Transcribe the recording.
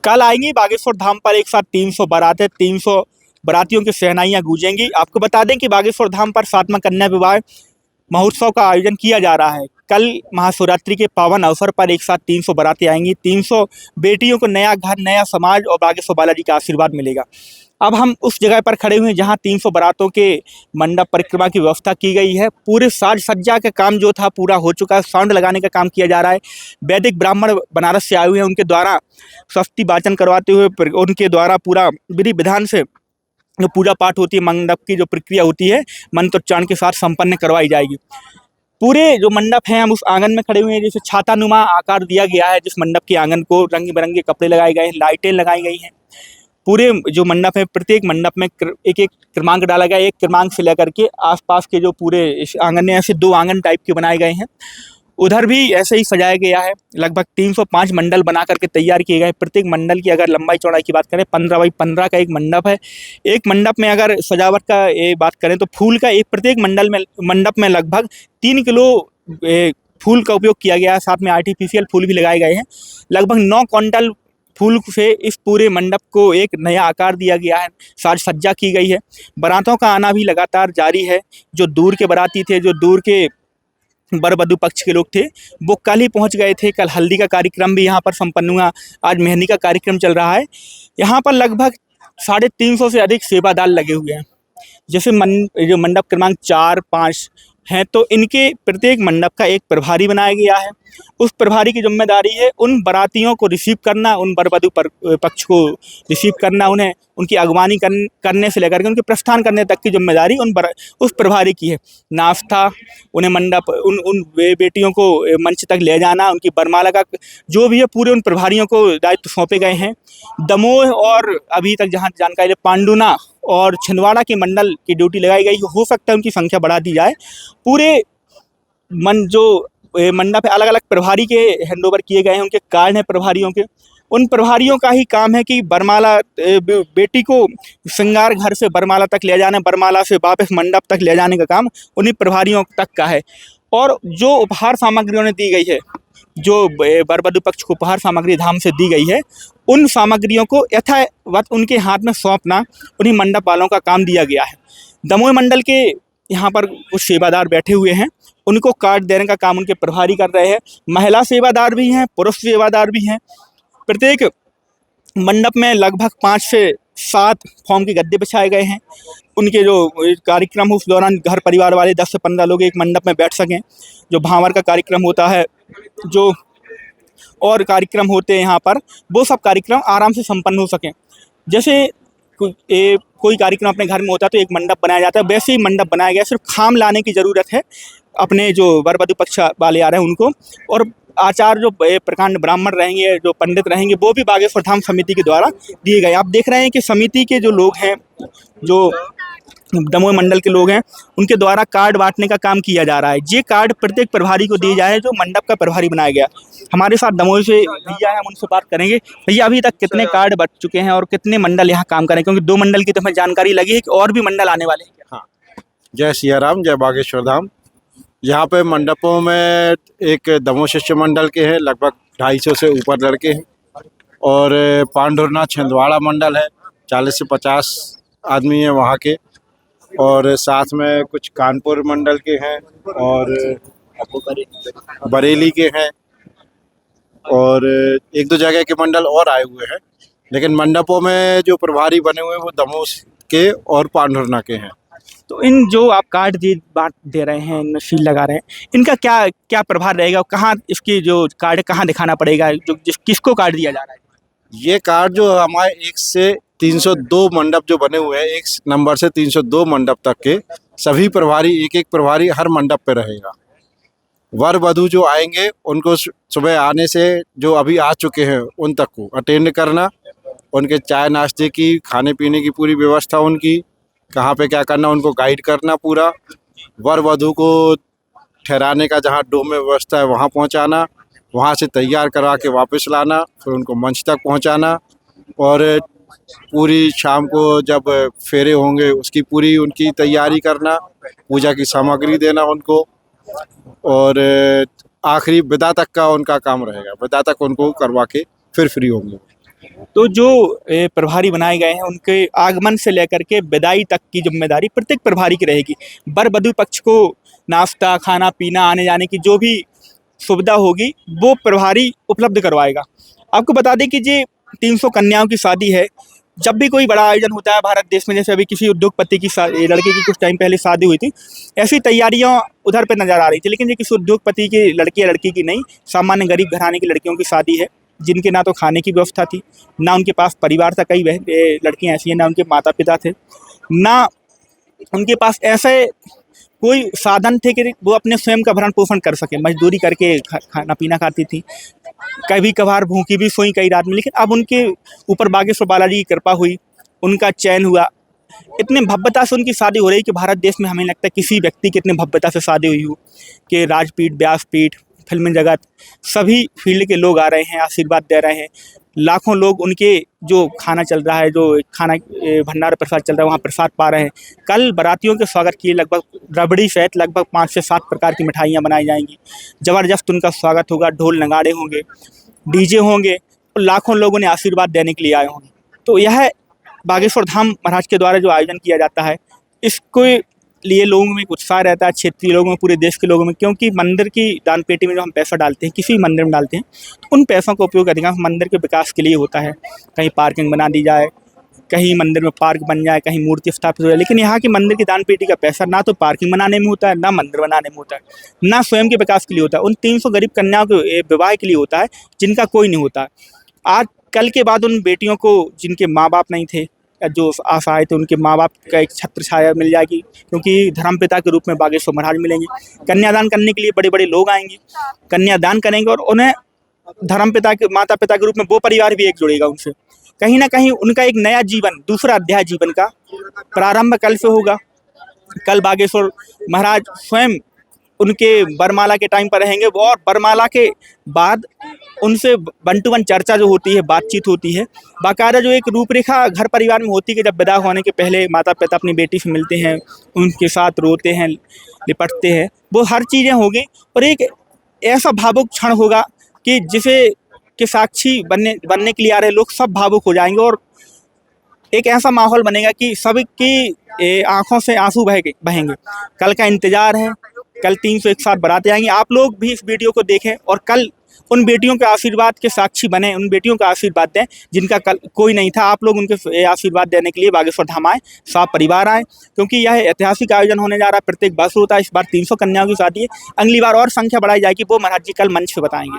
कल आएंगी बागेश्वर धाम पर एक साथ 300 बारातें, 300 बारातियों की शहनाइयां गूंजेंगी। आपको बता दें कि बागेश्वर धाम पर 7वां कन्या विवाह महोत्सव का आयोजन किया जा रहा है। कल महाशिवरात्रि के पावन अवसर पर एक साथ 300 बारातें आएंगी। 300 बेटियों को नया घर, नया समाज और बागेश्वर बालाजी का आशीर्वाद मिलेगा। अब हम उस जगह पर खड़े हुए हैं जहां 300 बारातों के मंडप परिक्रमा की व्यवस्था की गई है। पूरे साज सज्जा का काम जो था पूरा हो चुका है। साउंड लगाने का काम किया जा रहा है। वैदिक ब्राह्मण बनारस से आए हुए हैं, उनके द्वारा स्वस्ति वाचन करवाते हुए उनके द्वारा पूरा विधि विधान से जो पूजा पाठ होती है, मंडप की जो प्रक्रिया होती है, मंत्रोच्चारण के साथ संपन्न करवाई जाएगी। पूरे जो मंडप हैं हम उस आंगन में खड़े हुए हैं, जैसे छातानुमा आकार दिया गया है। जिस मंडप के आंगन को रंग बिरंगे कपड़े लगाए गए हैं, लाइटें लगाई गई हैं। पूरे जो मंडप है, प्रत्येक मंडप में एक एक क्रमांक डाला गया है। एक क्रमांक से लेकर के आसपास के जो पूरे इस आंगन में ऐसे 2 आंगन टाइप के बनाए गए हैं। उधर भी ऐसे ही सजाया गया है। लगभग 305 मंडल बना करके तैयार किए गए। प्रत्येक मंडल की अगर लंबाई चौड़ाई की बात करें, 15 बाई 15 का एक मंडप है। एक मंडप में अगर सजावट का ये बात करें तो फूल का एक प्रत्येक मंडप में लगभग 3 किलो फूल का उपयोग किया गया है। साथ में आर्टिफिशियल फूल भी लगाए गए हैं। लगभग 9 क्विंटल फूल से इस पूरे मंडप को एक नया आकार दिया गया है। साज सज्जा की गई है। बारातों का आना भी लगातार जारी है। जो दूर के बाराती थे, जो दूर के वर वधू पक्ष के लोग थे, वो कल ही पहुंच गए थे। कल हल्दी का कार्यक्रम भी यहाँ पर संपन्न हुआ। आज मेहंदी का कार्यक्रम चल रहा है। यहाँ पर लगभग 350 से अधिक सेवादार लगे हुए हैं। जैसे जो मंडप क्रमांक 4, 5 हैं, तो इनके प्रत्येक मंडप का एक प्रभारी बनाया गया है। उस प्रभारी की जिम्मेदारी है उन बारातियों को रिसीव करना, उन वर वधू पक्ष को रिसीव करना, उन्हें उनकी अगवानी करने से लेकर के उनके प्रस्थान करने तक की जिम्मेदारी उस प्रभारी की है। नाश्ता, उन्हें मंडप, उन बेटियों को मंच तक ले जाना, उनकी वरमाला का जो भी है पूरे उन प्रभारियों को दायित्व सौंपे गए हैं। दमोह और अभी तक जहाँ जानकारी, पांडुना और छिंदवाड़ा के मंडल की ड्यूटी लगाई गई। हो सकता है उनकी संख्या बढ़ा दी जाए। पूरे मंडप अलग अलग प्रभारी के हैंडओवर किए गए हैं। उनके कार्ड हैं प्रभारियों के। उन प्रभारियों का ही काम है कि बरमाला बेटी को श्रृंगार घर से बरमाला तक ले जाने, बरमाला से वापस मंडप तक ले जाने का काम उन्हीं प्रभारियों तक का है। और जो उपहार सामग्री उन्हें दी गई है, जो वर वधू पक्ष को उपहार सामग्री धाम से दी गई है, उन सामग्रियों को यथावत उनके हाथ में सौंपना उन्हीं मंडप वालों का काम दिया गया है। दमोह मंडल के यहाँ पर कुछ सेवादार बैठे हुए हैं। उनको कार्ड देने का काम उनके प्रभारी कर रहे हैं। महिला सेवादार भी हैं, पुरुष सेवादार भी हैं। प्रत्येक मंडप में लगभग 5 से 7 फॉर्म के गद्दे बिछाए गए हैं। उनके जो कार्यक्रम हो उस दौरान घर परिवार वाले 10 से 15 लोग एक मंडप में बैठ सकें। जो भांवर का कार्यक्रम होता है, जो और कार्यक्रम होते हैं यहाँ पर, वो सब कार्यक्रम आराम से संपन्न हो सकें। जैसे कोई कार्यक्रम अपने घर में होता है तो एक मंडप बनाया जाता है, वैसे ही मंडप बनाया गया। सिर्फ खाम लाने की ज़रूरत है अपने जो वर वधू पक्ष वाले आ रहे हैं उनको। और आचार्य जो प्रकांड ब्राह्मण रहेंगे, जो पंडित रहेंगे, वो भी बागेश्वर धाम समिति के द्वारा दिए गए। आप देख रहे हैं कि समिति के जो लोग हैं, जो दमोह मंडल के लोग हैं, उनके द्वारा कार्ड बांटने का काम किया जा रहा है। ये कार्ड प्रत्येक प्रभारी को दिए जाए जो मंडप का प्रभारी बनाया गया। हमारे साथ दमोह से भैया हैं, हम उनसे बात करेंगे। भैया, अभी तक कितने कार्ड बट चुके हैं और कितने मंडल यहाँ काम करें? क्योंकि 2 मंडल की तो हमें जानकारी लगी है कि और भी मंडल आने वाले हैं। हाँ, जय सिया राम, जय बागेश्वर धाम। यहाँ पे मंडपों में एक दमोह शिष्य मंडल के हैं, लगभग 250 से ऊपर लड़के हैं। और पांडुरना छिंदवाड़ा मंडल है, 40 से 50 आदमी हैं वहाँ के। और साथ में कुछ कानपुर मंडल के हैं और बरेली के हैं और 1-2 जगह के मंडल और आए हुए हैं। लेकिन मंडपों में जो प्रभारी बने हुए हैं वो दमोह के और पांडुरना के हैं। तो इन जो आप कार्ड बांट दे रहे हैं, सील लगा रहे हैं, इनका क्या क्या प्रभाव रहेगा? कहाँ इसकी जो कार्ड कहाँ दिखाना पड़ेगा? किसको कार्ड दिया जा रहा है? ये कार्ड जो हमारे 1 से 302 मंडप जो बने हुए हैं, 1 नंबर से 302 मंडप तक के सभी प्रभारी, एक प्रभारी हर मंडप पे रहेगा। वर वधू जो आएंगे उनको सुबह आने से जो अभी आ चुके हैं उन तक को अटेंड करना, उनके चाय नाश्ते की, खाने पीने की पूरी व्यवस्था, उनकी कहाँ पे क्या करना उनको गाइड करना पूरा। वर वधू को ठहराने का जहाँ डोम में व्यवस्था है वहाँ पहुँचाना, वहाँ से तैयार करा के वापस लाना, फिर उनको मंच तक पहुँचाना। और पूरी शाम को जब फेरे होंगे उसकी पूरी उनकी तैयारी करना, पूजा की सामग्री देना उनको। और आखिरी विदा तक का उनका काम रहेगा। विदा तक उनको करवा के फिर फ्री होंगे। तो जो प्रभारी बनाए गए हैं उनके आगमन से लेकर के विदाई तक की जिम्मेदारी प्रत्येक प्रभारी की रहेगी। वर वधू पक्ष को नाश्ता, खाना पीना, आने जाने की जो भी सुविधा होगी वो प्रभारी उपलब्ध करवाएगा। आपको बता दें कि ये 300 कन्याओं की शादी है। जब भी कोई बड़ा आयोजन होता है भारत देश में, जैसे अभी किसी उद्योगपति की लड़के की कुछ टाइम पहले शादी हुई थी, ऐसी तैयारियां उधर पे नजर आ रही थी। लेकिन ये किसी उद्योगपति की लड़की या लड़की की नहीं, सामान्य गरीब घराने की लड़कियों की शादी है, जिनके ना तो खाने की व्यवस्था थी, ना उनके पास परिवार था। कई लड़कियां ऐसी हैं ना उनके माता पिता थे, ना उनके पास ऐसे कोई साधन थे कि वो अपने स्वयं का भरण पोषण कर सके। मजदूरी करके खाना पीना खाती थी, कभी कभार भूखी भी सोई कई रात में। लेकिन अब उनके ऊपर बागेश्वर बालाजी की कृपा हुई, उनका चयन हुआ, इतने भव्यता से उनकी शादी हो रही कि भारत देश में हमें लगता है किसी व्यक्ति की इतने भव्यता से शादी हुई हो कि राजपीठ, व्यासपीठ, फिल्म जगत, सभी फील्ड के लोग आ रहे हैं, आशीर्वाद दे रहे हैं। लाखों लोग उनके जो खाना चल रहा है, जो खाना भंडार प्रसाद चल रहा है, वहाँ प्रसाद पा रहे हैं। कल बारातियों के स्वागत के लिए लगभग रबड़ी सहित लगभग 5 से 7 प्रकार की मिठाइयाँ बनाई जाएंगी। ज़बरदस्त उनका स्वागत होगा, ढोल नगाड़े होंगे, डीजे होंगे और लाखों लोग उन्हें आशीर्वाद देने के लिए आए होंगे। तो यह बागेश्वर धाम महाराज के द्वारा जो आयोजन किया जाता है, इसके लिए लोगों में एक उत्साह रहता है, क्षेत्रीय लोगों में, पूरे देश के लोगों में। क्योंकि मंदिर की दान पेटी में जो हम पैसा डालते हैं, किसी भी मंदिर में डालते हैं, तो उन पैसों का उपयोग अधिकांश मंदिर के विकास के लिए होता है। कहीं पार्किंग बना दी जाए, कहीं मंदिर में पार्क बन जाए, कहीं मूर्ति स्थापित हो जाए। लेकिन यहाँ की मंदिर की दान पेटी का पैसा ना तो पार्किंग बनाने में होता है, ना मंदिर बनाने में होता है, ना स्वयं के विकास के लिए होता है। उन 300 गरीब कन्याओं के विवाह के लिए होता है, जिनका कोई नहीं होता। आज कल के बाद उन बेटियों को जिनके माँ बाप नहीं थे, जो असहाय थे, उनके माँ बाप का एक छत्र छाया मिल जाएगी, क्योंकि धर्मपिता के रूप में बागेश्वर महाराज मिलेंगे। कन्यादान करने के लिए बड़े बड़े लोग आएंगे, कन्यादान करेंगे और उन्हें धर्मपिता के, माता पिता के रूप में वो परिवार भी एक जुड़ेगा उनसे। कहीं ना कहीं उनका एक नया जीवन, दूसरा अध्याय जीवन का प्रारंभ कल से होगा। कल बागेश्वर महाराज स्वयं उनके वरमाला के टाइम पर रहेंगे, और वरमाला के बाद उनसे 1 to 1 चर्चा जो होती है, बातचीत होती है, बाकायदा जो एक रूपरेखा घर परिवार में होती है कि जब विदा होने के पहले माता पिता अपनी बेटी से मिलते हैं, उनके साथ रोते हैं, लिपटते हैं, वो हर चीज़ें होंगी। और एक ऐसा भावुक क्षण होगा कि जिसे के साक्षी बनने के लिए आ रहे लोग सब भावुक हो जाएंगे, और एक ऐसा माहौल बनेगा कि सबकी आंखों से आंसू बहेंगे। कल का इंतजार है, कल 300 एक साथ बारातें आएंगी। आप लोग भी इस वीडियो को देखें और कल उन बेटियों के आशीर्वाद के साक्षी बने, उन बेटियों का आशीर्वाद दें जिनका कल कोई नहीं था। आप लोग उनके आशीर्वाद देने के लिए बागेश्वर धाम आए, सब परिवार आए, क्योंकि यह ऐतिहासिक आयोजन होने जा रहा है। प्रत्येक वर्ष होता है, इस बार 300 कन्याओं की शादी है। अगली बार और संख्या बढ़ाई जाएगी, वो महाराज जी कल मंच पे बताएंगे।